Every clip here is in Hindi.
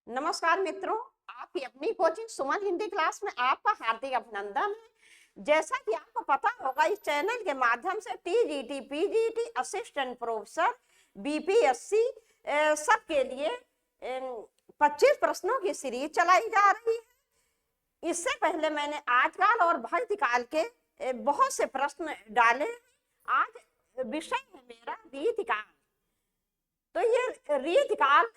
नमस्कार मित्रों, आपकी अपनी कोचिंग सुमन हिंदी क्लास में आपका हार्दिक अभिनंदन है। जैसा कि आपको पता होगा, इस चैनल के माध्यम से TGT, PGT, assistant professor, BPSC सबके लिए 25 प्रश्नों की सीरीज चलाई जा रही है। इससे पहले मैंने आजकाल और भक्तिकाल के बहुत से प्रश्न डाले। आज विषय है मेरा रीतिकाल। तो ये रीतिकाल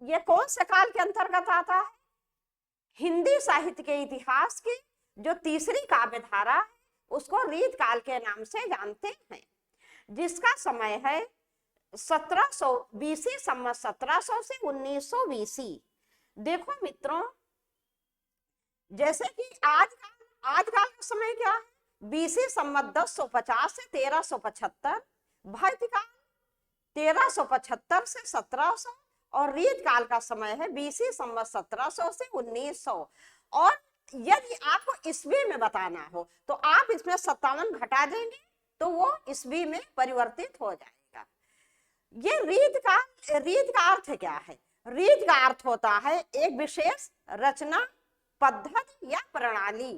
ये कौन से काल के अंतर्गत आता है? हिंदी साहित्य के इतिहास की जो तीसरी काव्य धारा है उसको रीत काल के नाम से जानते हैं, जिसका समय है 1700 बीसी संवत 1700 से 1900 बीसी। देखो मित्रों, जैसे कि आजकल का समय क्या है? बीसी संवत 1050 से 1375, भक्तिकाल 1375 से 1700 और रीत काल का समय है बीसी संवत 1700 से 1900। और यदि आपको ईस्वी में बताना हो तो आप इसमें 57 घटा देंगे तो वो ईस्वी में परिवर्तित हो जाएगा। ये रीत का अर्थ क्या है? रीत का अर्थ होता है एक विशेष रचना, पद्धति या प्रणाली।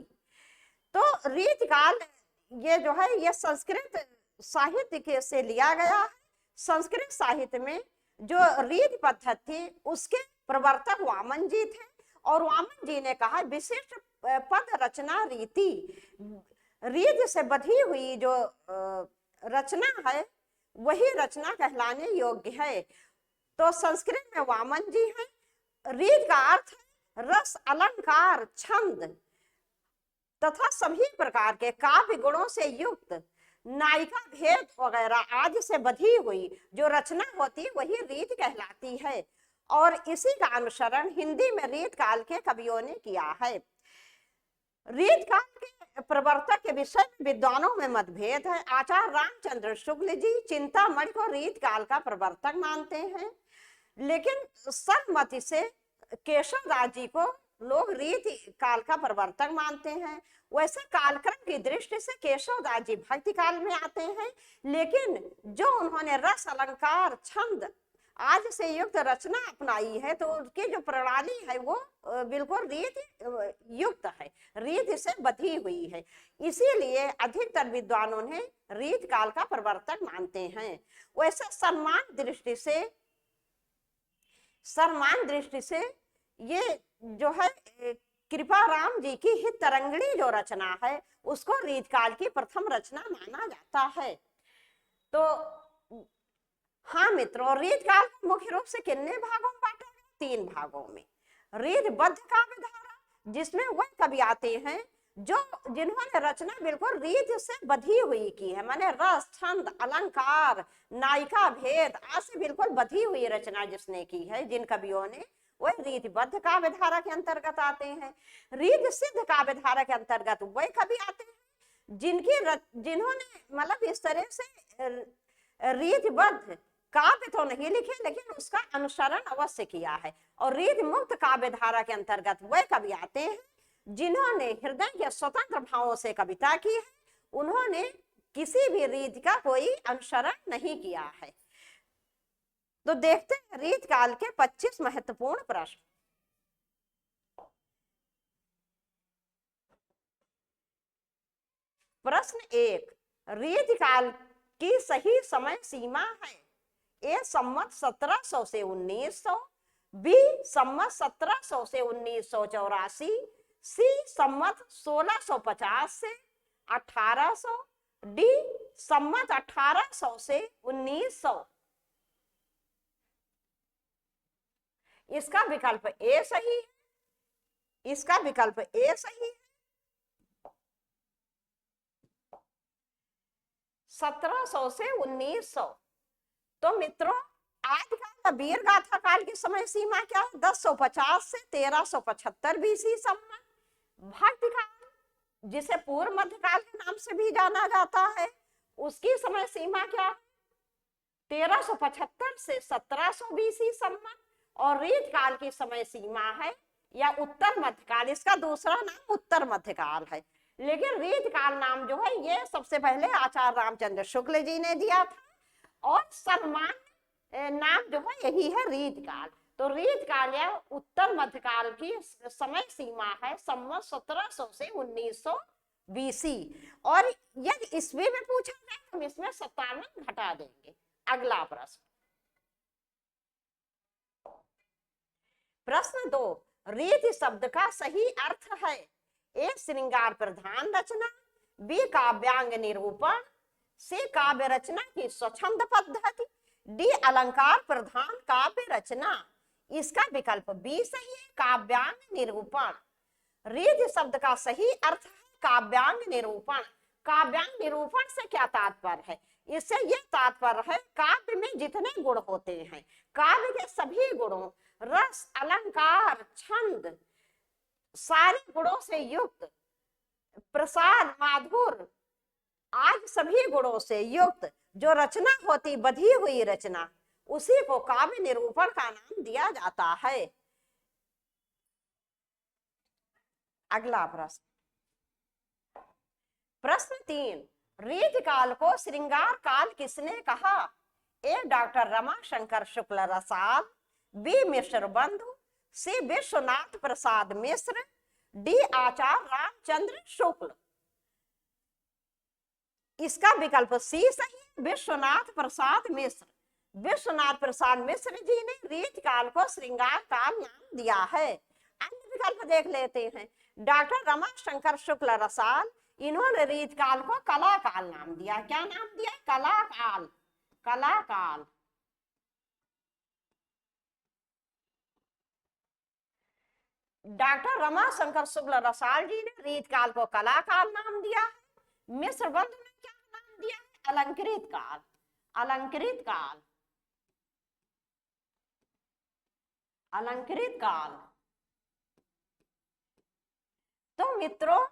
तो रीत काल ये जो है ये संस्कृत साहित्य के से लिया गया है। संस्कृत साहित्य में जो रीत पद्धति थी उसके प्रवर्तक वामन जी थे, और वामन जी ने कहा विशिष्ट पद रचना रीति, रीत से बधी हुई जो रचना है वही रचना कहलाने योग्य है। तो संस्कृत में वामन जी हैं। रीत का अर्थ है रस, अलंकार, छंद तथा सभी प्रकार के काव्य गुणों से युक्त, नायिका भेद वगैरह आदि से बधी हुई जो रचना होती वही रीत कहलाती है। और इसी का अनुसरण हिंदी में रीत काल के कवियों ने किया है। रीत काल के प्रवर्तक के विषय में विद्वानों में मतभेद है। आचार्य रामचंद्र शुक्ल जी चिंतामणि को रीत काल का प्रवर्तक मानते हैं, लेकिन सर्वमति से केशव दास जी को लोग रीत काल का प्रवर्तक मानते हैं। वैसे कालक्रम की दृष्टि से केशव दास जी भक्ति काल में आते हैं, लेकिन जो उन्होंने रस, अलंकार, छंद आदि से युक्त रचना अपनाई है तो उनकी जो प्रणाली है वो बिल्कुल रीत युक्त है, रीत से बधी हुई है। इसीलिए अधिकतर विद्वानों ने रीत काल का प्रवर्तक मानते हैं। वैसे सम्मान दृष्टि से ये जो है कृपा राम जी की हित तरंगिणी जो रचना है उसको रीत काल की प्रथम रचना माना जाता है। तो हाँ मित्रों, रीत काल को मुख्य रूप से कितने भागों में बांटा गया? 3 भागों में। रीतबद्ध काव्य धारा, जिसमें वह कवि आते हैं जिन्होंने रचना बिल्कुल रीत से बधी हुई की है, माने रस, छंद, अलंकार, नायिका भेद आदि से बिल्कुल बधी हुई रचना जिसने की है, जिन कवियों ने, वह रीतबद्ध काव्य धारा के अंतर्गत आते हैं। रीत सिद्ध काव्य धारा के अंतर्गत वह कवि आते हैं जिन्होंने मतलब इस तरह से रीतबद्ध काव्य तो नहीं लिखे लेकिन उसका अनुसरण अवश्य किया है। और रीत मुक्त काव्य धारा के अंतर्गत वह कवि आते हैं जिन्होंने हृदय के स्वतंत्र भावों से कविता की है, उन्होंने किसी भी रीत का कोई अनुसरण नहीं किया है। तो देखते हैं रीत काल के 25 महत्वपूर्ण प्रश्न। प्रश्न 1, रीत काल की सही समय सीमा है? ए संवत 1700 से 1900, बी संवत 1700 से 1984, सी संवत 1650 से 1800, डी संवत 1800 से 1900। इसका विकल्प ए सही है। इसका विकल्प ए सही है। 1700 से 1900। तो मित्रों, आज का वीर गाथा काल की समय सीमा क्या है? 1050 से 1375 बीसी संवत। भक्ति काल, जिसे पूर्व मध्यकाल के नाम से भी जाना जाता है, उसकी समय सीमा क्या है? 1375 से 1700 बीसी संवत। और रीत काल की समय सीमा है या उत्तर मध्यकाल, इसका दूसरा नाम उत्तर मध्यकाल है, लेकिन रीत काल नाम जो है ये सबसे पहले आचार्य रामचंद्र शुक्ल जी ने दिया था, और सम्मान नाम जो है यही है रीत काल। तो रीत काल या उत्तर मध्यकाल की समय सीमा है संवत 1700 से 1900 बीसी। और यदि ईस्वी में पूछा जाए तो हम इसमें 57 घटा देंगे। अगला प्रश्न, प्रश्न 2, रीत शब्द का सही अर्थ है? ए श्रृंगार प्रधान रचना, बी काव्यांग निरूपण, सी काव्य रचना की स्वच्छंद पद्धति, डी अलंकार प्रधान काव्य रचना। इसका विकल्प बी सही है, काव्यांग निरूपण। रीत शब्द का सही अर्थ है काव्यांग निरूपण। काव्यांग निरूपण से क्या तात्पर्य है? इससे यह तात्पर्य है काव्य में जितने गुण होते हैं, काव्य के सभी गुणों, रस, अलंकार, छंद, सारे गुणों से युक्त, प्रसाद, माधुर्य, आज सभी गुणों से युक्त जो रचना होती, बधी हुई रचना, उसी को काव्य निरूपण का नाम दिया जाता है। अगला प्रश्न, प्रश्न 3, रीत काल को श्रृंगार काल किसने कहा? ए डॉक्टर रमाशंकर शुक्ल रसाल, बी मिश्र बंधु, सी विश्वनाथ प्रसाद मिश्र, डी आचार्य रामचंद्र शुक्ल। इसका विकल्प सी सही है, विश्वनाथ प्रसाद मिश्र। विश्वनाथ प्रसाद मिश्र जी ने रीत काल को श्रृंगार काल नाम दिया है। अन्य विकल्प देख लेते हैं। डॉक्टर रमाशंकर शुक्ल रसाल, इन्होंने रीत काल को कला काल नाम दिया। क्या नाम दिया? कला काल। कला काल। डॉक्टर रमाशंकर शुक्ल रसाल जी ने रीत काल को कला काल नाम दिया है। मिश्र बंधु ने क्या नाम दिया है? अलंकृत काल। अलंकृत काल। अलंकृत काल। तो मित्रों,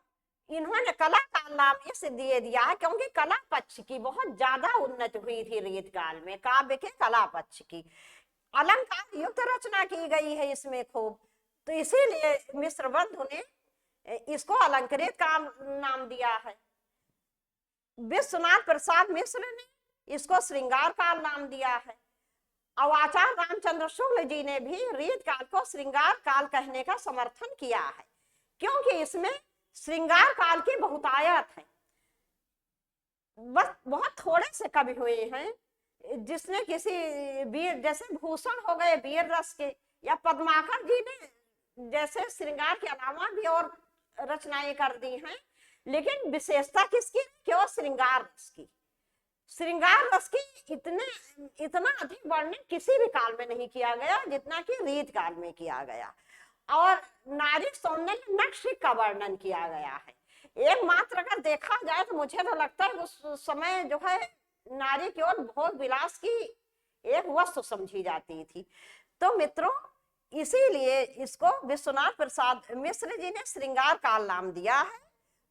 इन्होंने कला काल नाम इस दिए दिया है क्योंकि कला पक्ष की बहुत ज्यादा उन्नति हुई थी रीत काल में, काव्य के कला पक्ष की। अलंकार युक्त रचना की गई है इसमें खूब, तो इसीलिए मिश्र बंधु ने इसको अलंकृत काल नाम दिया है। विश्वनाथ प्रसाद मिश्र ने इसको श्रृंगार काल नाम दिया है। और आचार्य रामचंद्र शुक्ल जी ने भी रीत काल को श्रृंगार काल कहने का समर्थन किया है, क्योंकि इसमें श्रृंगार काल की बहुतायत है। बस बहुत थोड़े से कवि हुए हैं जिसने किसी वीर, जैसे भूषण हो गए वीर रस के, या पद्माकर जी ने जैसे श्रृंगार के अलावा भी और रचनाएं कर दी हैं, लेकिन विशेषता किसकी? केवल श्रृंगार रस की। श्रृंगार रस की इतना अधिक वर्णन किसी भी काल में नहीं किया गया जितना कि रीत काल में किया गया। और नारी सौंदर्य नक्श का वर्णन किया गया है। एकमात्र अगर देखा जाए तो मुझे तो लगता है उस समय जो है नारी केवल भोग विलास की एक वस्तु समझी जाती थी। तो मित्रों, इसीलिए इसको विश्वनाथ प्रसाद मिश्र जी ने श्रृंगार काल नाम दिया है,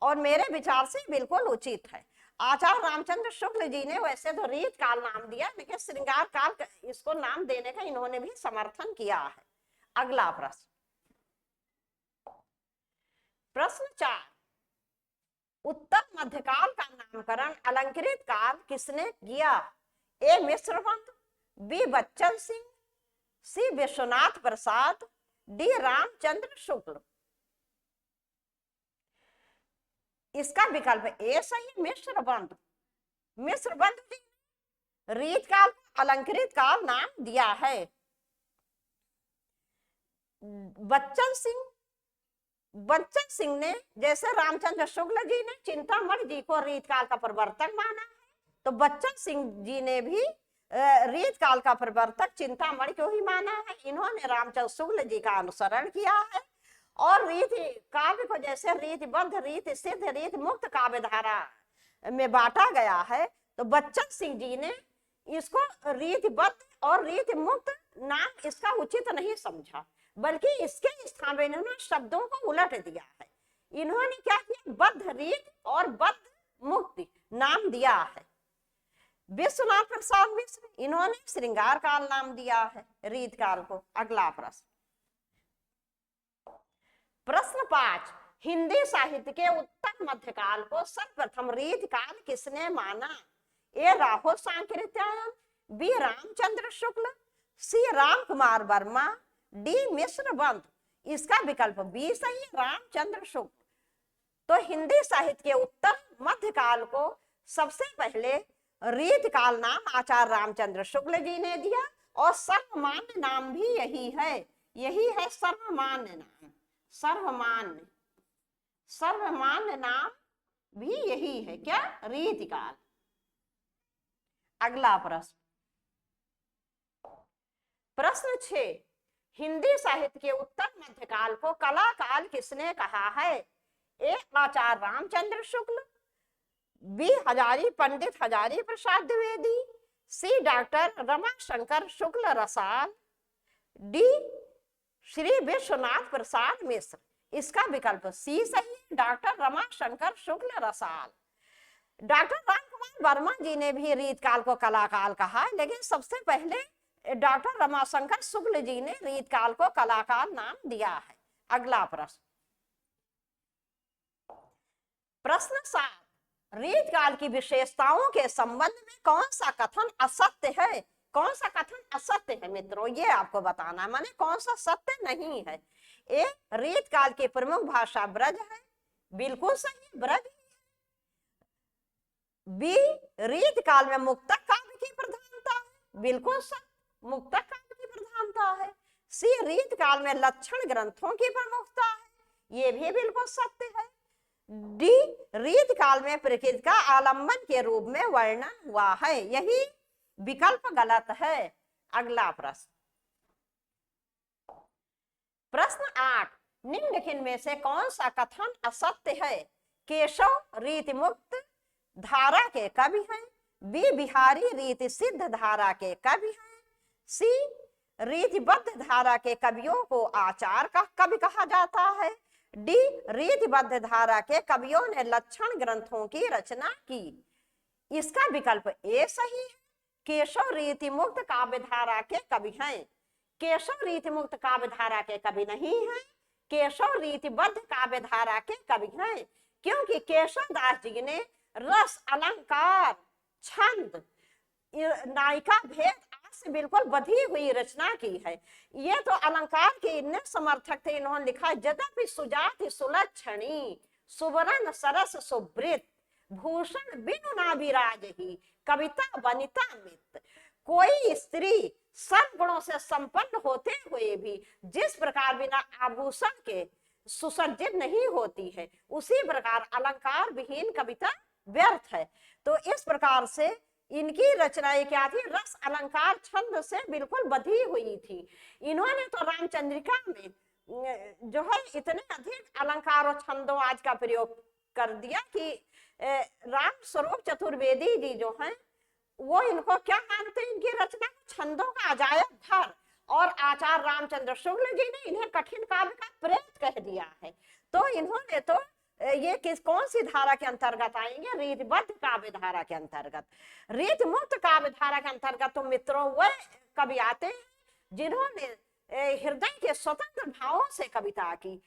और मेरे विचार से बिल्कुल उचित है। आचार्य रामचंद्र शुक्ल जी ने वैसे तो रीत काल नाम दिया, लेकिन श्रृंगार काल इसको नाम देने का इन्होंने भी समर्थन किया है। अगला प्रश्न, प्रश्न 4, उत्तर मध्यकाल का नामकरण अलंकृत काल किसने किया? ए मिश्र बंधु, बी बच्चन सिंह, सी विश्वनाथ प्रसाद, डी रामचंद्र शुक्ल। इसका विकल्प ए सही, मिश्र बंधु। मिश्र बंधु जी रीत काल अलंकृत काल नाम दिया है। बच्चन सिंह ने, जैसे रामचंद्र शुक्ल जी ने चिंतामणि जी को रीत काल का प्रवर्तक माना है, तो बच्चन सिंह जी ने भी रीत काल का प्रवर्तक चिंतामणि को ही माना है। इन्होंने रामचंद्र शुक्ल जी का अनुसरण किया है, और रीत काव्य को जैसे रीतिबद्ध, रीत सिद्ध, रीत मुक्त काव्य धारा में बांटा गया है, तो बच्चन सिंह जी ने इसको रीतिबद्ध और रीत मुक्त नाम इसका उचित नहीं समझा, बल्कि इसके स्थान में इन्होंने शब्दों को उलट दिया है। इन्होंने क्या किया? बद्ध रीत और बद्ध मुक्ति नाम दिया है। विश्वनाथ प्रसाद मिश्र, इन्होंने श्रृंगार काल नाम दिया है रीत काल को। अगला प्रश्न, प्रश्न 5, हिंदी साहित्य के उत्तर मध्यकाल को सर्वप्रथम रीत काल किसने माना? ए राहुल सांकृत्यायन, बी रामचंद्र शुक्ल, सी राम कुमार वर्मा, डी मिश्र बंद। इसका विकल्प बी सही है, रामचंद्र शुक्ल। तो हिंदी साहित्य के उत्तर मध्यकाल को सबसे पहले रीतकाल नाम आचार्य रामचंद्र शुक्ल जी ने दिया, और सर्वमान्य नाम भी यही है, यही है सर्वमान्य नाम। सर्वमान्य, सर्वमान्य नाम भी यही है, क्या? रीतकाल। अगला प्रश्न, प्रश्न 6, हिंदी साहित्य के उत्तर मध्यकाल को कला काल किसने कहा है? ए आचार्य रामचंद्र शुक्ल, बी हजारी पंडित हजारी प्रसाद द्विवेदी, सी डॉक्टर रमाशंकर शुक्ल रसाल, डी श्री विश्वनाथ प्रसाद मिश्र। इसका विकल्प सी सही है, डॉक्टर रमाशंकर शुक्ल रसाल। डॉक्टर रामकुमार वर्मा जी ने भी रीतकाल को कलाकाल कहा है, लेकिन सबसे पहले डॉक्टर रमाशंकर शुक्ल जी ने रीतकाल को कलाकाल नाम दिया है। अगला प्रश्न, प्रश्न 7, रीतकाल की विशेषताओं के संबंध में कौन सा कथन असत्य है? कौन सा कथन असत्य है मित्रों, ये आपको बताना है, माने कौन सा सत्य नहीं है। ए रीतकाल की प्रमुख भाषा ब्रज है, बिल्कुल सही, ब्रज। बी रीतकाल में मुक्तक काव्य की प्रधानता है, बिल्कुल सत्य, मुक्तक काव्य की प्रधानता है। सी रीतकाल में लक्षण ग्रंथों की प्रमुखता है, ये भी बिल्कुल सत्य है। डी रीतकाल में प्रकृति का आलंबन के रूप में वर्णन हुआ है, यही विकल्प गलत है। अगला प्रश्न, प्रश्न 8, निम्नलिखित में से कौन सा कथन असत्य है? केशव रीति मुक्त धारा के कवि हैं, बी बिहारी रीति सिद्ध धारा के कवि हैं, सी रीतिबद्ध धारा के कवियों को आचार का कवि कहा जाता है, डी रीतिबद्ध धारा के कवियों ने लक्षण ग्रंथों की रचना की। इसका विकल्प ए सही है, केशव रीति मुक्त काव्य धारा के कवि हैं। केशव रीति मुक्त काव्य धारा के कवि नहीं है, केशव रीतिबद्ध काव्य धारा के कवि हैं, क्योंकि केशव दास जी ने रस, अलंकार, छंद, नायिका भेद से बिल्कुल बधी हुई रचना की है। ये तो अलंकार के इतने समर्थक थे, इन्होंने लिखा, यद्यपि सुजाति सुलक्षणी सुवर्ण सरस सुवृत भूषण बिनु ना विराज ही कविता वनिता मित। कोई स्त्री सब गुणों से संपन्न होते हुए भी जिस प्रकार बिना आभूषण के सुसज्जित नहीं होती है, उसी प्रकार अलंकार विहीन कविता व्यर्थ है। तो इस प्रकार से इनकी रचनाएं क्या थी? रस, अलंकार, छंद से बिल्कुल बधी हुई थी। इन्होंने तो रामचंद्रिका में जो है इतने अधिक अलंकार और छंदों आज का प्रयोग कर दिया कि राम स्वरूप चतुर्वेदी जी जो हैं वो इनको क्या मानते हैं? इनकी रचना छंदों का अजायब घर, और आचार्य रामचंद्र शुक्ल जी ने इन्हें कठिन काव्य का प्रेत कह दिया है। तो इन्होंने तो ये किस कौन सी धारा के अंतर्गत आएंगे? रीतबद्ध काव्य धारा के अंतर्गत। रीत मुक्त काव्य धारा के अंतर्गत तो मित्रों वह कवि आते हैं जिन्होंने हृदय के स्वतंत्र भावों से कविता की।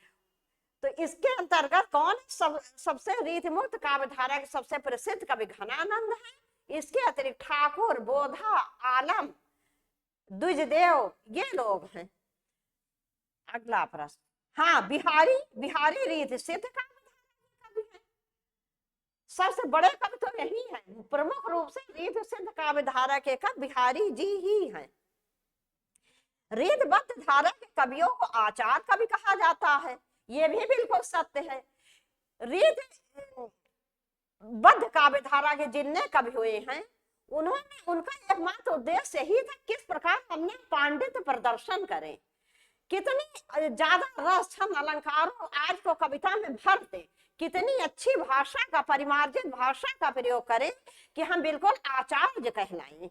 तो इसके अंतर्गत कौन सबसे रीत मुक्त काव्य धारा के सबसे प्रसिद्ध कवि घनानंद है। इसके अतिरिक्त ठाकुर, बोधा, आलम, द्विजदेव, ये लोग हैं। अगला प्रश्न, हाँ, बिहारी रीत सिद्ध काव्य कवि है। सबसे बड़े कवि तो यही है, प्रमुख रूप से रीत सिद्ध काव्य धारा के कवि बिहारी जी ही हैं। रीतबद्ध धारा के कवियों को आचार कवि कहा जाता है, ये भी बिल्कुल सत्य है। रीत बद्ध काव्य धारा के जितने कवि हुए हैं उन्होंने उनका एकमात्र उद्देश्य ही था किस प्रकार हमने पांडित्य प्रदर्शन करें, कितनी ज्यादा रस, छंद, अलंकारों आज को कविता में भर दे, कितनी अच्छी भाषा का, परिमार्जित भाषा का प्रयोग करें कि हम बिल्कुल आचार्य कहलाएं।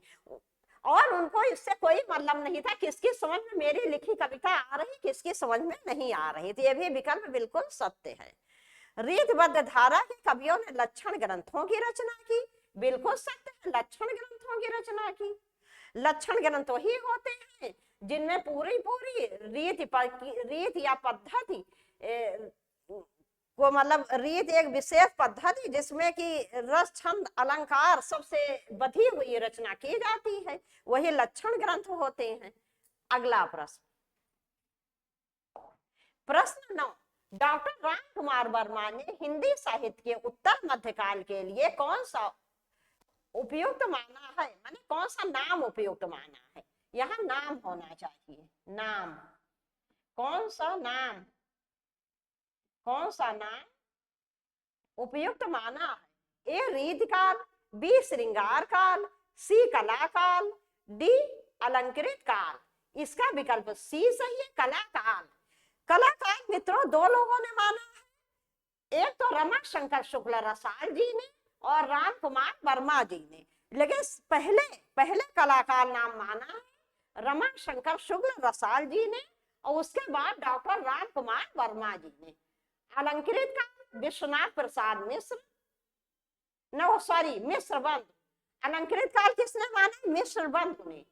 और उनको इससे कोई मतलब नहीं था किसकी समझ में मेरी लिखी कविता आ रही, किसकी समझ में नहीं आ रही। तो ये भी विकल्प बिल्कुल सत्य है। रीतबद्ध धारा के कवियों ने लक्षण ग्रंथों की रचना की, बिल्कुल सत्य है, लक्षण ग्रंथों की रचना की। लक्षण ग्रंथ ही होते हैं जिनमें पूरी रीत या पद्धति को, मतलब रीत एक विशेष पद्धति जिसमें कि रस, छंद, अलंकार सबसे बधी हुई रचना की जाती है, वही लक्षण ग्रंथ होते हैं। अगला प्रश्न, प्रश्न 9, डॉक्टर राम कुमार वर्मा ने हिंदी साहित्य के उत्तर मध्यकाल के लिए कौन सा उपयुक्त माना है, माने कौन सा नाम उपयुक्त माना है। यहाँ नाम होना चाहिए, नाम, कौन सा नाम, कौन सा नाम उपयुक्त माना है। ए रीति काल, बी श्रृंगार काल, सी कला काल, डी अलंकृत काल। इसका विकल्प सी सही है, कला काल। कला काल मित्रों दो लोगों ने माना है, एक तो रमा शंकर शुक्ल रसाल जी ने और राम कुमार वर्मा जी ने, लेकिन पहले पहले कलाकार नाम माना है रमा शंकर शुक्ल रसाल जी ने और उसके बाद डॉक्टर राम कुमार वर्मा जी ने। अलंकृत काल विश्वनाथ प्रसाद मिश्र, नो सॉरी मिश्र बंधु। अलंकृत काल किसने माना, मिश्र बंधु ने।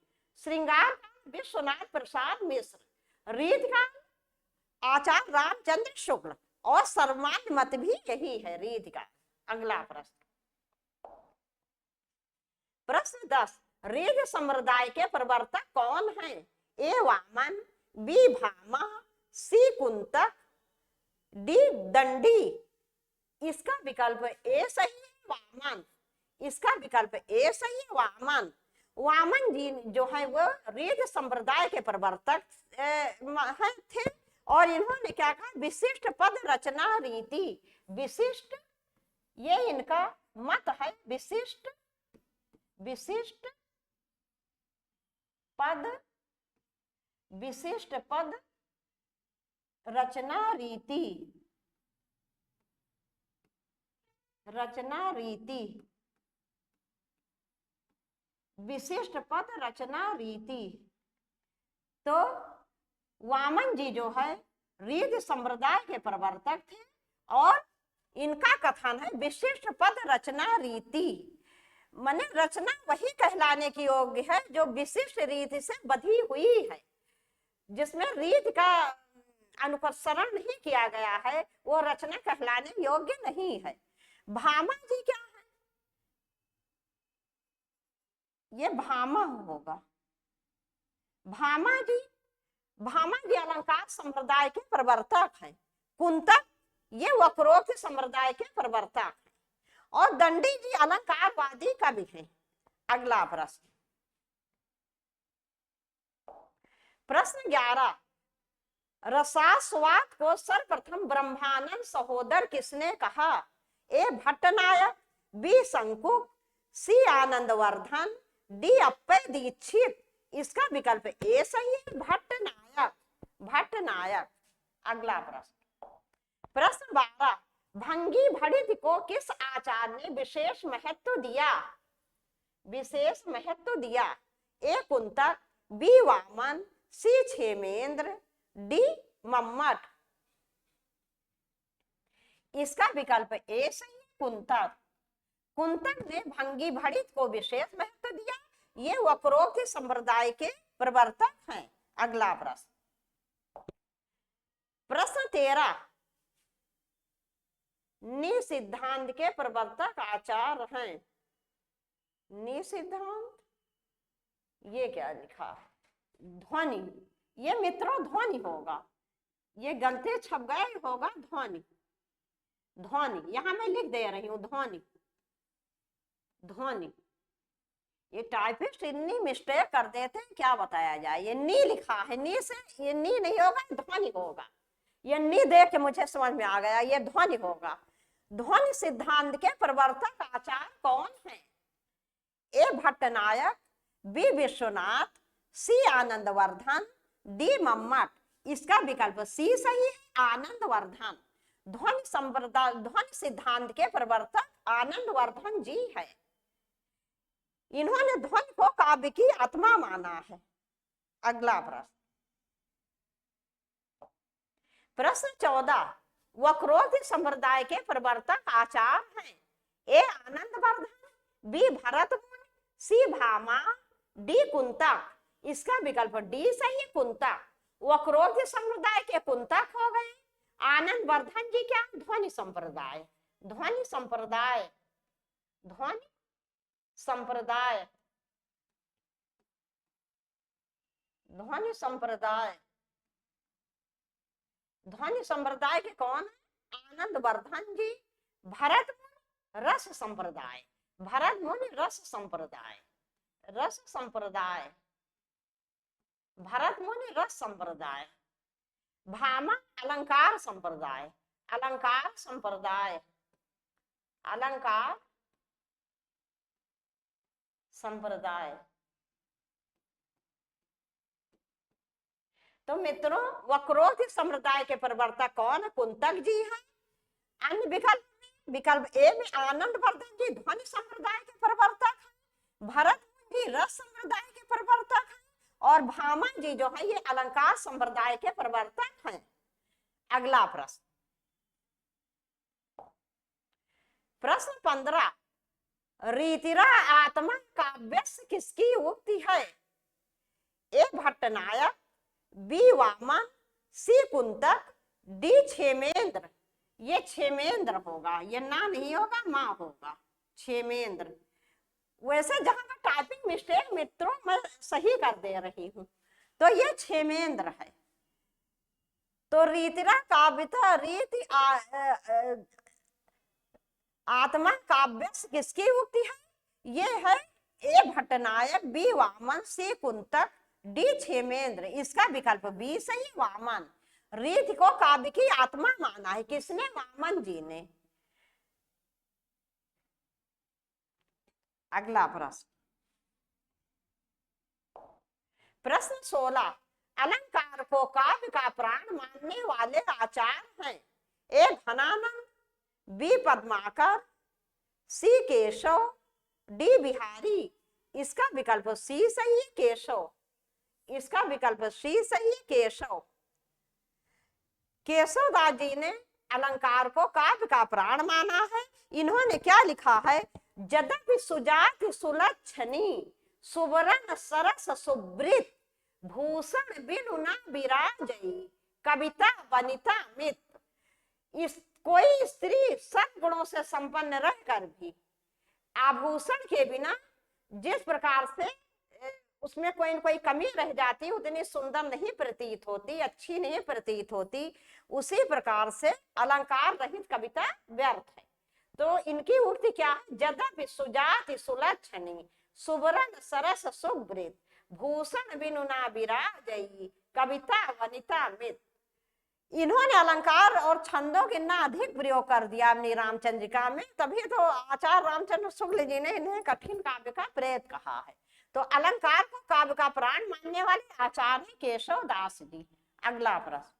श्रृंगार काल विश्वनाथ प्रसाद मिश्र। रीत काल आचार्य रामचंद्र शुक्ल और सर्वमान्य मत भी यही है, रीत काल। अगला प्रश्न, प्रश्न 10, रीत संप्रदाय के प्रवर्तक कौन हैं। ए वामन, बी भामा, सी कुंतक, डी दंडी। इसका विकल्प ए सही है, वामन। इसका विकल्प ए सही है, वामन। वामन जी जो है वो रीत संप्रदाय के प्रवर्तक थे और इन्होंने क्या कहा, विशिष्ट पद रचना रीति, विशिष्ट, ये इनका मत है, विशिष्ट, विशिष्ट पद, विशिष्ट पद रचना रीति, रचना रीति, विशिष्ट पद रचना रीति। तो वामन जी जो है रीत संप्रदाय के प्रवर्तक थे और इनका कथन है विशिष्ट पद रचना रीति, माने रचना वही कहलाने की योग्य है जो विशिष्ट रीति से बधी हुई है, जिसमें रीत का अनुसरण नहीं किया गया है, वो रचना कहलाने योग्य नहीं है। भामा जी क्या है, ये भामा होगा। भामा जी अलंकार संप्रदाय के प्रवर्तक हैं। कुंतक ये वक्रोक्त संप्रदाय के प्रवर्तक हैं और दंडी जी अलंकारवादी कवि हैं। अगला प्रश्न, प्रश्न 11, रसास्वाद को सर्वप्रथम ब्रह्मानंद सहोदर किसने कहा। ए भट्टनायक, बी शंकुक, सी आनंदवर्धन, डी अप्पय दीक्षित। इसका विकल्प ए सही है, भट्टनायक, भट्टनायक। अगला प्रश्न, प्रश्न 12, भंगी भड़ित को किस आचार्य ने विशेष महत्व दिया, विशेष महत्व दिया। ए कुंतक, बी वामन, सी क्षेमेंद्र, डी मम्मट। इसका विकल्प ए सही, कुंतक। कुंतक ने भंगी भड़ित को विशेष महत्व दिया, ये वक्रोक्त संप्रदाय के प्रवर्तक हैं। अगला प्रश्न, प्रश्न 13, नि सिद्धांत के प्रवर्तक आचार्य हैं। नि सिद्धांत, ये क्या लिखा, ध्वनि, ये मित्रों ध्वनि होगा, ये गलती छप गए होगा, ध्वनि, ध्वनि यहां मैं लिख दे रही हूं, ध्वनि, ध्वनि। ये टाइपिस्ट इतनी मिस्टेक कर देते हैं, क्या बताया जाए। ये नी लिखा है, नी से ये नी नहीं होगा, ध्वनि होगा। ये नी देख के मुझे समझ में आ गया, ये ध्वनि होगा। ध्वनि सिद्धांत के प्रवर्तक आचार्य कौन है। ए भट्टनायक, बी विश्वनाथ, सी आनंदवर्धन, डी मम्मट। इसका विकल्प सी सही है, आनंदवर्धन। ध्वनि संप्रदाय, ध्वनि सिद्धांत के प्रवर्तक आनंदवर्धन जी है। इन्होंने ध्वनि को काव्य की आत्मा माना है। अगला प्रश्न, प्रश्न 14, वक्रोक्त संप्रदाय के प्रवर्तक आचार्य हैं। ए आनंदवर्धन, बी भरतमुनि, सी भामा, डी कुंतक। इसका विकल्प डी सही है, कुंतक। वक्रोक्त संप्रदाय के कुंतक हो गए। आनंदवर्धन जी क्या, ध्वनि संप्रदाय, ध्वनि संप्रदाय, ध्वनि संप्रदाय, ध्वनि संप्रदाय, ध्वनि संप्रदाय के कौन है? आनंद वर्धन जी। भरत मुनि रस संप्रदाय, भरत मुनि रस संप्रदाय, रस संप्रदाय, भरत मुनि रस संप्रदाय। भामा अलंकार संप्रदाय, अलंकार संप्रदाय, अलंकार संप्रदाय। तो मित्रों वक्रोक्ति संप्रदाय के प्रवर्तक कौन है? कुंतक जी हैं। अन्य विकल्प में, विकल्प ए में आनंद वर्धन जी ध्वनि संप्रदाय के प्रवर्तक हैं, भरत जी रस संप्रदाय के प्रवर्तक हैं, और भामा जी जो है ये अलंकार संप्रदाय के प्रवर्तक हैं। अगला प्रश्न, प्रश्न 15, रीतिरा आत्मा काव्यस्य किसकी उक्ति है? ए भट्टनायक, बी वामन, सी कुंतक, डी क्षेमेंद्र। ये क्षेमेंद्र होगा, ये ना नहीं होगा, मां होगा, क्षेमेंद्र। वैसे जहां का टाइपिंग मिस्टेक मित्रों मैं सही कर दे रही हूं, तो ये क्षेमेंद्र है। तो रीतिरा काव्यता रीति आत्मा काव्य किसकी उक्ति है? ये है ए भट्टनायक, बी वामन, सी कुंतक, डी क्षेमेंद्र। इसका विकल्प बी सही, वामन। रीति को काव्य की आत्मा माना है, किसने? वामन जी ने। अगला प्रश्न, प्रश्न 16, अलंकार को काव्य का प्राण मानने वाले आचार्य हैं? ए धनानंद, बी पद्माकर, सी केशव, डी बिहारी। इसका विकल्प सी सही, केशव। इसका विकल्प सी सही, केशव। केशवदास जी ने अलंकार को काव्य का प्राण माना है। इन्होंने क्या लिखा है? यद्यपि सुजाति सुलक्षणी, सुवर्ण सरस सुब्रित, भूषण बिनु ना विराजई, कविता वनिता मित। इस कोई स्त्री सद्गुणों से संपन्न रहकर भी आभूषण के बिना जिस प्रकार से उसमें कोई न कोई कमी रह जाती, उतनी सुंदर नहीं प्रतीत होती, अच्छी नहीं प्रतीत होती, उसी प्रकार से अलंकार रहित कविता व्यर्थ है। तो इनकी उक्ति क्या है? यद्यपि सुजाति सुलक्षणी, सुवर्ण सरस सुब्रित, भूषण बिनु ना विराजई, कविता वनिता मित। इन्होंने अलंकार और छंदों के ना अधिक प्रयोग कर दिया अपनी रामचंद्रिका में, तभी तो आचार्य रामचंद्र शुक्ल जी ने इन्हें कठिन काव्य का प्रेत कहा है। तो अलंकार को काव्य का प्राण मानने वाले आचार्य केशव दास जी। अगला प्रश्न,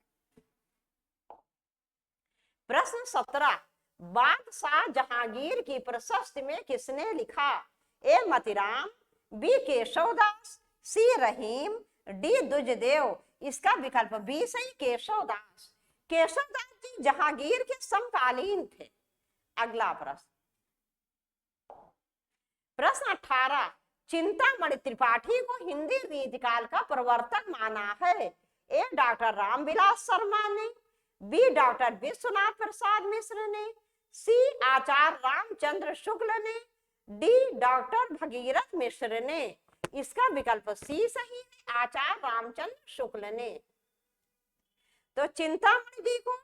प्रश्न 17, बादशाह जहांगीर की प्रशस्ति में किसने लिखा? ए मतिराम, बी केशवदास, सी रहीम, डी दुजदेव। इसका विकल्प बी सही, केशवदास। केशवदास जी जहांगीर के समकालीन थे। अगला प्रश्न, प्रश्न 18, चिंतामणि त्रिपाठी को हिंदी रीतिकाल का प्रवर्तक माना है? ए डॉक्टर रामविलास शर्मा ने, बी डॉक्टर विश्वनाथ प्रसाद मिश्र ने, सी आचार्य रामचंद्र शुक्ल ने, डी डॉक्टर भगीरथ मिश्र ने। इसका विकल्प सी सही है, आचार्य रामचंद्र शुक्ल ने। तो चिंतामणि जी को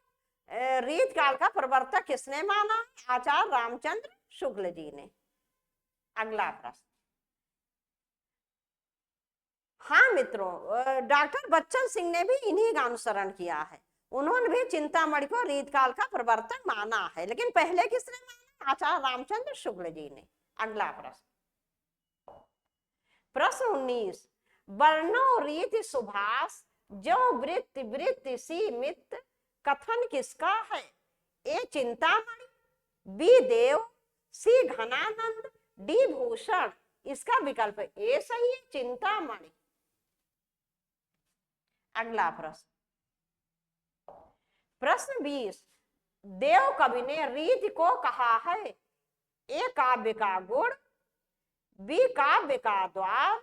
रीतकाल का प्रवर्तक किसने माना? आचार्य रामचंद्र शुक्ल जी ने। अगला प्रश्न, हाँ मित्रों, डॉक्टर बच्चन सिंह ने भी इन्हीं का अनुसरण किया है। उन्होंने भी चिंतामणि को रीतकाल का प्रवर्तक माना है, लेकिन पहले किसने माना? आचार्य रामचंद्र शुक्ल जी ने। अगला प्रश्न, प्रश्न 19, वर्णो रीति सुभाष जो वृत्ति वृत्ति सी मित, कथन किसका है? ए चिंतामणि, बी देव, सी घनानंद, डी भूषण। इसका विकल्प ए सही है, चिंतामणि। अगला प्रश्न, प्रश्न 20, देव कवि ने रीति को कहा है? ए काव्य का गुण, बी काव्य का द्वार,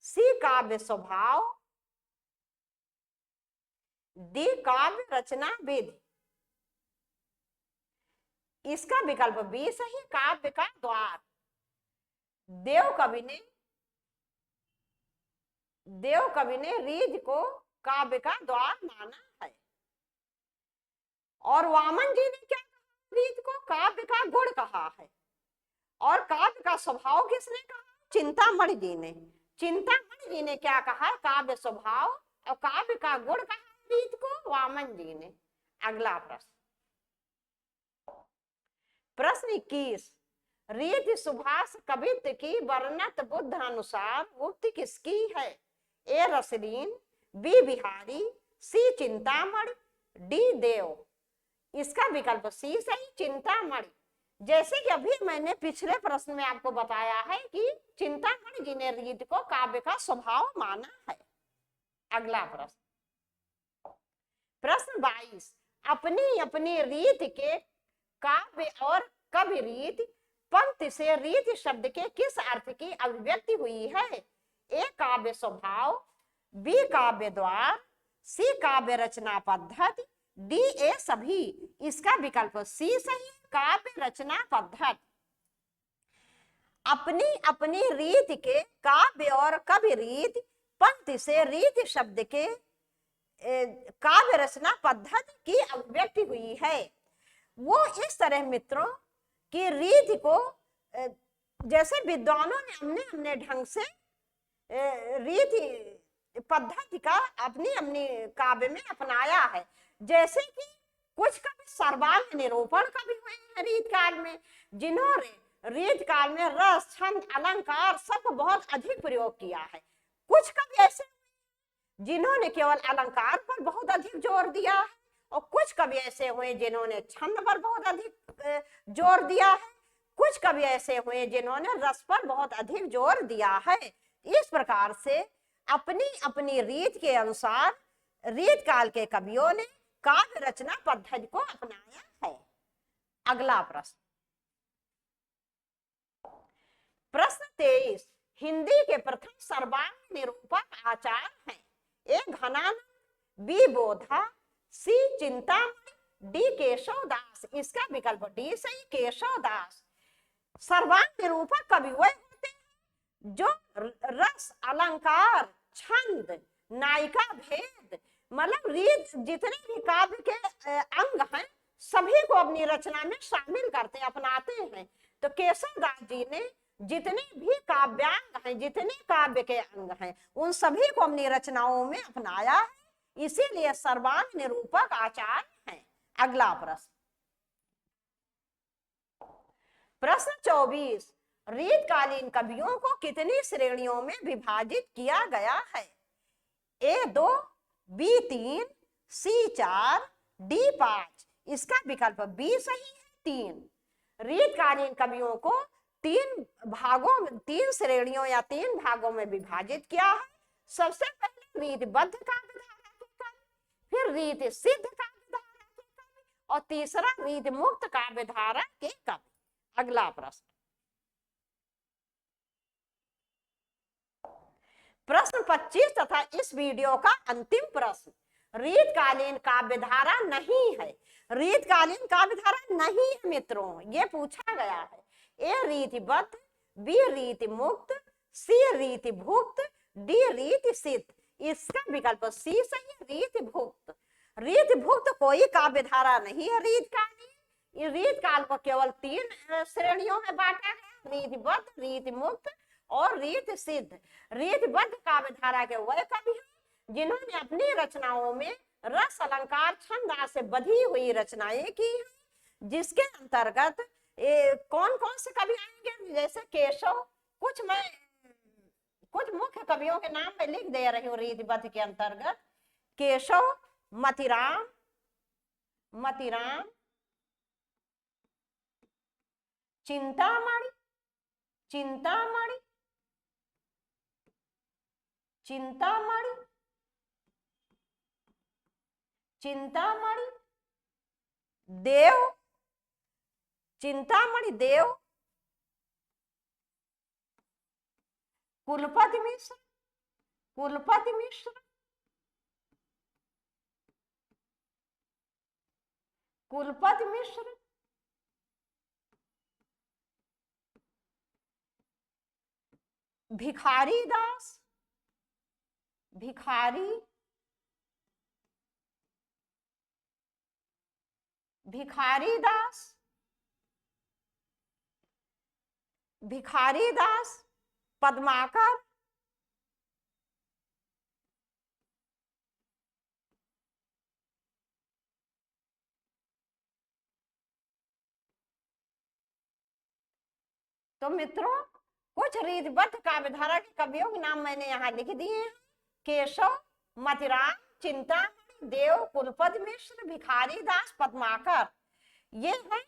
सी काव्य स्वभाव, डी काव्य रचना विधि। इसका विकल्प बी सही, काव्य का द्वार। देव कवि ने रीति को काव्य का द्वार माना है। और वामन जी ने क्या कहा रीत को? काव्य का गुण कहा है। और काव्य का स्वभाव किसने कहा? चिंतामणि जी ने। चिंतामणि जी ने क्या कहा? काव्य स्वभाव और काव्य का गुण कहा रीत को वामन जी ने। अगला प्रश्न, प्रश्न 21, रीत सुभाष कवित्व की वर्णत बुद्ध अनुसार उक्ति किसकी है? ए रसलीन, बी बिहारी, सी चिंतामणि, डी देव। इसका विकल्प सी सही, चिंतामणि। जैसे कि अभी मैंने पिछले प्रश्न में आपको बताया है कि चिंतामणि जी ने रीत को काव्य का स्वभाव माना है। अगला प्रश्न, प्रश्न 22, अपनी अपनी रीत के काव्य और कवि रीत पंक्ति से रीत शब्द के किस अर्थ की अभिव्यक्ति हुई है? ए काव्य स्वभाव, बी काव्य द्वार, सी काव्य रचना पद्धति, डी ए सभी। इसका विकल्प सी सही, काव्य रचना पद्धति। अपनी अपनी रीत के काव्य और कवि रीत पंक्ति से रीत शब्द के काव्य रचना पद्धति की अभिव्यक्ति हुई है। वो इस तरह मित्रों कि रीत को जैसे विद्वानों ने अपने अपने ढंग से रीति पद्धति का अपनी अपनी काव्य में अपनाया है। जैसे कि कुछ कवि सर्वांग निरूपण कवि हुए हैं रीत काल में, जिन्होंने रीत काल में रस, छंद, अलंकार सबको बहुत अधिक प्रयोग किया है। कुछ कवि ऐसे जिन्होंने केवल अलंकार पर बहुत अधिक जोर दिया है, और कुछ कवि ऐसे हुए जिन्होंने छंद पर बहुत अधिक जोर दिया है। कुछ कवि ऐसे हुए जिन्होंने रस पर बहुत अधिक जोर दिया है। इस प्रकार से अपनी अपनी रीत के अनुसार रीत काल के कवियों ने काव्य रचना पद्धति को अपनाया है। अगला प्रश्न, प्रश्न 23, हिंदी के प्रथम सर्वांग निरूपक आचार्य हैं? ए घनानंद, बी बोधा, सी चिंतामणि, डी केशव दास। इसका विकल्प डी सही, केशव दास। सर्वांग निरूपक कवि वह होते हैं जो रस, अलंकार, छंद, नायिका भेद, मतलब रीत जितने भी काव्य के अंग हैं सभी को अपनी रचना में शामिल करते अपनाते हैं। तो केशव दास जी ने जितने भी काव्यांग हैं, जितने काव्य के अंग हैं, उन सभी को अपनी रचनाओं में अपनाया है, इसीलिए सर्वांग निरूपक आचार्य हैं। अगला प्रश्न, प्रश्न 24, रीतकालीन कवियों को कितनी श्रेणियों में विभाजित किया गया है? ए 2, बी 3, सी 4, डी 5। इसका विकल्प बी सही है, 3। रीतकालीन कवियों को 3 श्रेणियों या 3 भागों में विभाजित किया है। सबसे पहले रीतबद्ध काव्यधारा के कवि, फिर रीत सिद्ध काव्यधारा के कवि, और तीसरा रीत मुक्त काव्यधारा के कवि। अगला प्रश्न, प्रश्न 25 तथा इस वीडियो का अंतिम प्रश्न, रीतकालीन काव्यधारा नहीं है। रीतकालीन काव्यधारा नहीं है मित्रों, ये पूछा गया है। ए रीतिबद्ध, बी रीति मुक्त, सी रीति भुक्त, डी रीति सिद्ध। इसका विकल्प सी सही, रीति भुक्त। रीति भुक्त कोई काव्यधारा नहीं है रीतकालीन। रीत काल को केवल 3 श्रेणियों में बांटा गया, रीतिबद्ध, रीति मुक्त और रीत सिद्ध। रीतबद्ध काव्यधारा के वह कवि हैं जिन्होंने अपनी रचनाओं में रस, अलंकार, छंद से बधी हुई रचनाएं की हैं, जिसके अंतर्गत कौन कौन से कवि आएंगे? जैसे केशव, कुछ मुख्य कवियों के नाम मैं लिख दे रही हूँ रीतबद्ध के अंतर्गत। केशव, मतिराम, चिंतामणि, देव, चिंतामणि देव, कुलपति मिश्र, भिखारी दास, भिखारी दास, भिखारी दास, पद्माकर, तो मित्रों कुछ रीतिबद्ध काव्यधारा के कवियों के नाम मैंने यहाँ लिख दिए हैं। केशव, मतिराम, चिंतामणि, देव, कुलपति मिश्र, भिखारी दास, पद्माकर, ये है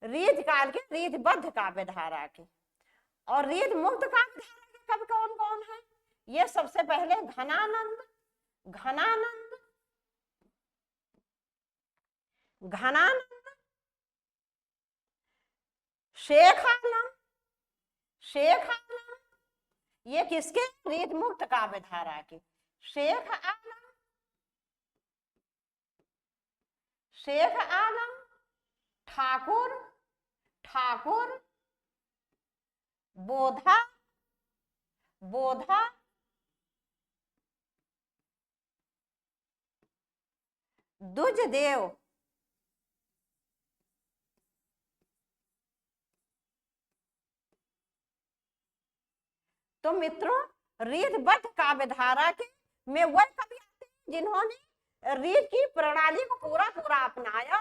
रीत काल के रीतबद्ध काव्यधारा के। और रीत मुक्त काव्यधारा के कवि कौन कौन है? ये सबसे पहले घनानंद, घनानंद, घनानंद, शेख आलम, शेख आलम, ये किसके? रीत मुक्त काव्यधारा के। शेख आलम, शेख आलम, ठाकुर, ठाकुर, बोधा, बोधा, दुजदेव, तो मित्रों रीतबद्ध काव्यधारा के में वह कवि आते हैं जिन्होंने रीत की प्रणाली को पूरा पूरा अपनाया,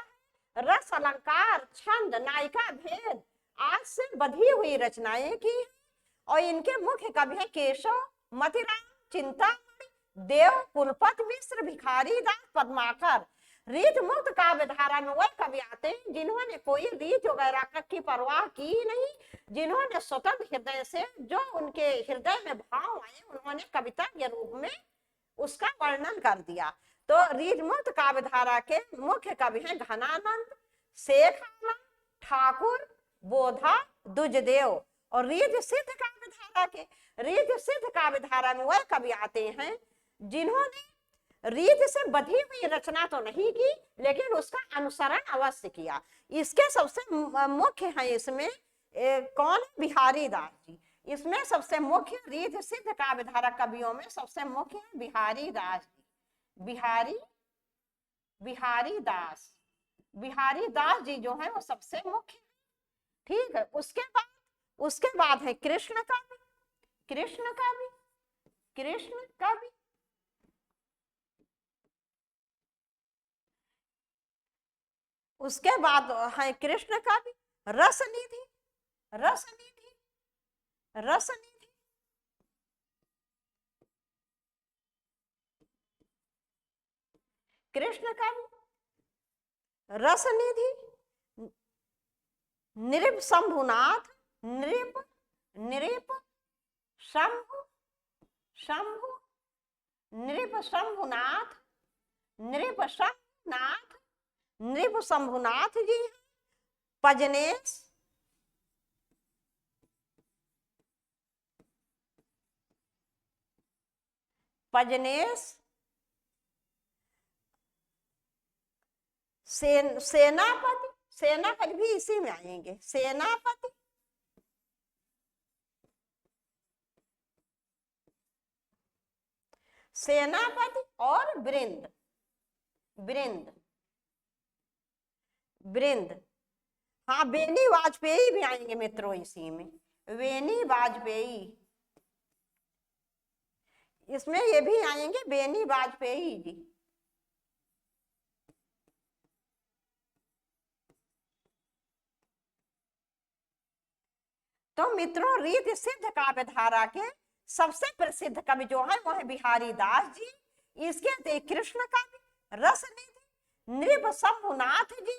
रस, अलंकार, छंद, नायिका भेद आज से बधी हुई रचनाएं की। और इनके मुख्य कवि हैं केशव, मतिराम, चिंतामणि, देव, कुलपति मिश्र, भिखारी दास, पद्माकर। रीत मुक्त काव्यधारा में वह कवि आते हैं जिन्होंने कोई रीत वगैरह की परवाह की नहीं, जिन्होंने स्वतंत्र हृदय से जो उनके हृदय में भाव आए उन्होंने कविता के रूप में उसका वर्णन कर दिया। तो रीत मुक्त काव्यधारा के मुख्य कवि हैं घनानंद, शेख आलम, ठाकुर, बोधा, दुजदेव। और रीत सिद्ध काव्यधारा के, रीत सिद्ध काव्यधारा में वह कवि आते हैं जिन्होंने रीत से बधी हुई रचना तो नहीं की लेकिन उसका अनुसरण अवश्य किया। इसके सबसे मुख्य है इसमें कौन? बिहारी दास जी। इसमें सबसे मुख्य रीत सिद्ध काव्यधारा कवियों में सबसे मुख्य है बिहारी दास जी। बिहारी, बिहारी दास, बिहारी दास जी जो है वो सबसे मुख्य है। ठीक है, उसके बाद है कृष्ण कवि, कृष्ण कवि, कृष्ण कवि, उसके बाद है कृष्ण कवि रसनिधि, रसनिधि, रसनिधि, कृष्ण कवि रसनिधि, नृप शंभुनाथ, नृप, नृप शंभु, शंभु, नृप शंभुनाथ, नृप शंभुनाथ, नृप शंभुनाथ जी, पजनेश, पजनेश, सेनापति, सेनापति भी इसी में आएंगे, सेनापति, सेनापति और वृंद, वृंद, वृंद। हाँ, बेनी वाजपेयी भी आएंगे मित्रों इसी में, बेनी वाजपेयी, इसमें ये भी आएंगे बेनी वाजपेयी जी। तो मित्रों रीत सिद्ध काव्यधारा के सबसे प्रसिद्ध कवि जो है वो है बिहारी दास जी। इसके कृष्ण कवि, रसनिधि, नृप शंभुनाथ जी,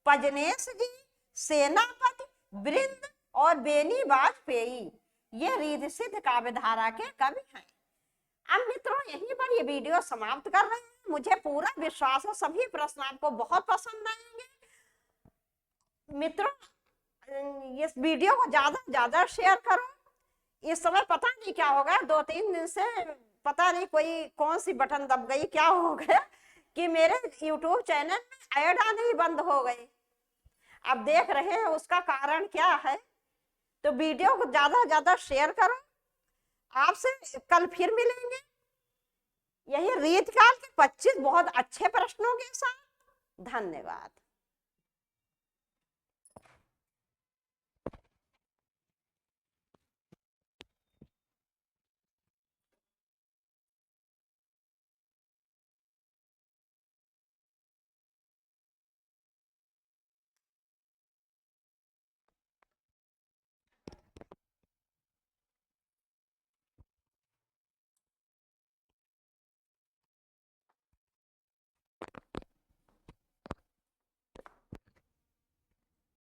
पजनेश जी, सेनापति, वृंद और बेनी वाजपेयी, ये रीत सिद्ध काव्यधारा के कवि हैं। अब मित्रों यहीं पर ये वीडियो समाप्त कर रहे हैं। मुझे पूरा विश्वास है सभी प्रश्न आपको बहुत पसंद आएंगे। मित्रों इस वीडियो को ज्यादा शेयर करो। इस समय पता नहीं क्या हो गया, 2-3 दिन से पता नहीं कोई कौन सी बटन दब गई, क्या हो गया कि मेरे YouTube चैनल में ऐड आने ही बंद हो गई। अब देख रहे हैं उसका कारण क्या है। तो वीडियो को ज्यादा शेयर करो। आपसे कल फिर मिलेंगे यही रीत काल के 25 बहुत अच्छे प्रश्नों के साथ। धन्यवाद।